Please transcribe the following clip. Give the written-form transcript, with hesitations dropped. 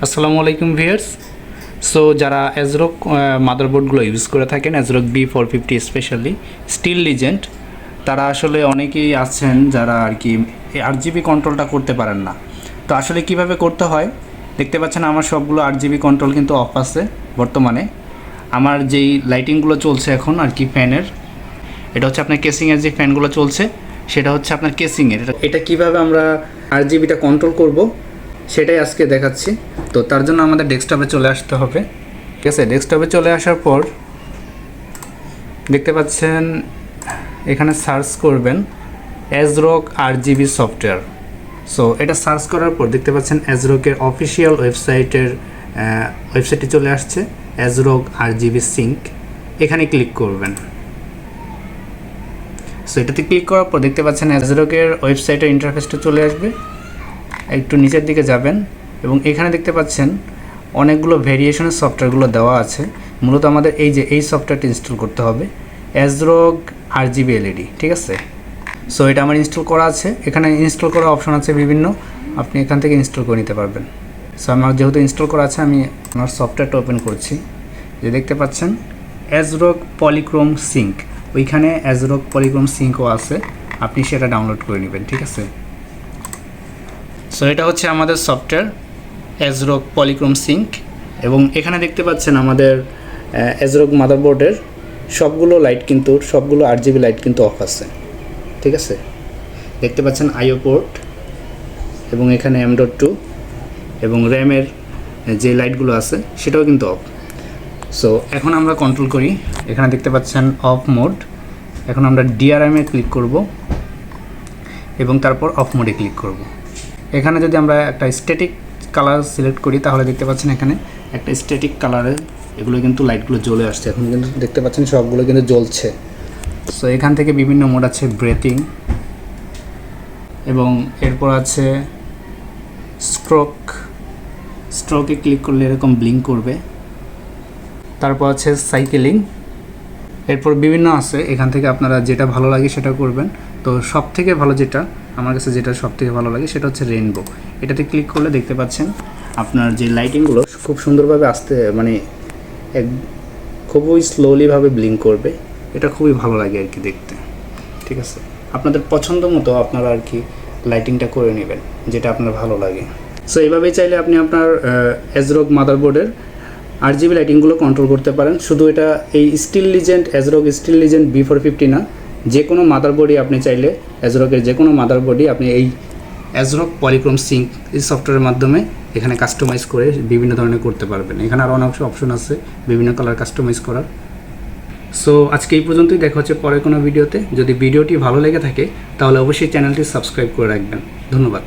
আসসালামু আলাইকুম viewers. So যারা ASRock মাদারবোর্ডগুলো ইউজ করে থাকেন, ASRock B450 specially still legend, তারা আসলে অনেকেই আছেন যারা আর কি RGB কন্ট্রোলটা করতে পারেন না। তো আসলে কিভাবে করতে হয় দেখতে পাচ্ছেন, আমার সবগুলো RGB কন্ট্রোল কিন্তু অফ আছে বর্তমানে। আমার যেই লাইটিংগুলো চলছে এখন আর কি ফ্যানের, এটা হচ্ছে আপনার কেসিংয়ের যে ফ্যানগুলো চলছে সেটা হচ্ছে আপনার কেসিংয়ের। এটা কিভাবে আমরা RGBটা কন্ট্রোল করব সেটাই আজকে দেখাচ্ছি। তো তার জন্য আমাদের ডেস্কটপে চলে আসতে হবে। ঠিক আছে, ডেস্কটপে চলে আসার পর দেখতে পাচ্ছেন এখানে সার্চ করবেন ASRock RGB সফটওয়্যার। সো এটা সার্চ করার পর দেখতে পাচ্ছেন ASRock-এর অফিসিয়াল ওয়েবসাইটে চলে আসছে ASRock RGB সিঙ্ক। এখানে ক্লিক করবেন। সো এটাতে ক্লিক করার পর দেখতে পাচ্ছেন ASRock-এর ওয়েবসাইটের ইন্টারফেসটা চলে আসবে। একটু নিচের দিকে যাবেন এবং এখানে দেখতে পাচ্ছেন অনেকগুলো ভেরিয়েশনের সফটওয়্যারগুলো দেওয়া আছে। মূলত আমাদের এই সফটওয়্যারটি ইনস্টল করতে হবে, ASRock RGB LED। ঠিক আছে, সো এটা আমার ইনস্টল করা আছে। এখানে ইনস্টল করা অপশন আছে বিভিন্ন, আপনি এখান থেকে ইনস্টল করে নিতে পারবেন। সো আমার যেহেতু ইনস্টল করা আছে, আমি আমার সফটওয়্যারটা ওপেন করছি। যে দেখতে পাচ্ছেন ASRock পলিক্রোম সিঙ্ক, ওইখানে ASRock পলিক্রোম সিঙ্কও আছে, আপনি সেটা ডাউনলোড করে নেবেন। ঠিক আছে, সো এটা হচ্ছে আমাদের সফটওয়্যার ASRock পলিক্রোম সিঙ্ক। এবং এখানে দেখতে পাচ্ছেন আমাদের ASRock মাদারবোর্ডের সবগুলো RGB লাইট কিন্তু অফ আছে। ঠিক আছে, দেখতে পাচ্ছেন IO পোর্ট এবং এখানে M.2 এবং র্যামের যে লাইটগুলো আছে সেটাও কিন্তু অফ। সো এখন আমরা কন্ট্রোল করি। এখানে দেখতে পাচ্ছেন অফ মোড। এখন আমরা DRM-এ ক্লিক করব এবং তারপর অফ মোডে ক্লিক করব। এখানে যদি আমরা একটা স্ট্যাটিক কালার সিলেক্ট করি তাহলে দেখতে পাচ্ছেন এখানে একটা স্ট্যাটিক কালারে এগুলো কিন্তু লাইটগুলো জ্বলে আসছে। এখন কিন্তু দেখতে পাচ্ছেন সবগুলো কিন্তু জ্বলছে। সো এখান থেকে বিভিন্ন মোড আছে, ব্রেথিং, এবং এরপর আছে স্ট্রোকে ক্লিক করলে এরকম ব্লিঙ্ক করবে। তারপর আছে সাইকেলিং, এরপর বিভিন্ন আছে। এখান থেকে আপনারা যেটা ভালো লাগে সেটা করবেন। তো সব থেকে ভালো আমার কাছে যেটা সব থেকে ভালো লাগে সেটা হচ্ছে রেইনবো। এটাতে ক্লিক করলে দেখতে পাচ্ছেন আপনার যে লাইটিংগুলো খুব সুন্দরভাবে খুবই স্লোলিভাবে ব্লিঙ্ক করবে। এটা খুবই ভালো লাগে আর কি দেখতে। ঠিক আছে, আপনাদের পছন্দ মতো আপনারা আর কি লাইটিংটা করে নেবেন যেটা আপনার ভালো লাগে। সো এইভাবেই চাইলে আপনি আপনার ASRock মাদারবোর্ডের RGB লাইটিংগুলো কন্ট্রোল করতে পারেন। শুধু এটা এই ASRock স্টিল লিজেন্ড B450 না, যে কোনো মাদারবোর্ডই আপনি চাইলে ASRock-এর যে কোনো মাদারবোর্ডই আপনি এই ASRock পলিক্রোম সিঙ্ক এই সফটওয়্যারের মাধ্যমে এখানে কাস্টমাইজ করে বিভিন্ন ধরনের করতে পারবেন। এখানে আরও অনেক অপশন আছে বিভিন্ন কালার কাস্টমাইজ করার। সো আজকে এই পর্যন্তই, দেখা হচ্ছে পরের কোনো ভিডিওতে। যদি ভিডিওটি ভালো লেগে থাকে তাহলে অবশ্যই চ্যানেলটি সাবস্ক্রাইব করে রাখবেন। ধন্যবাদ।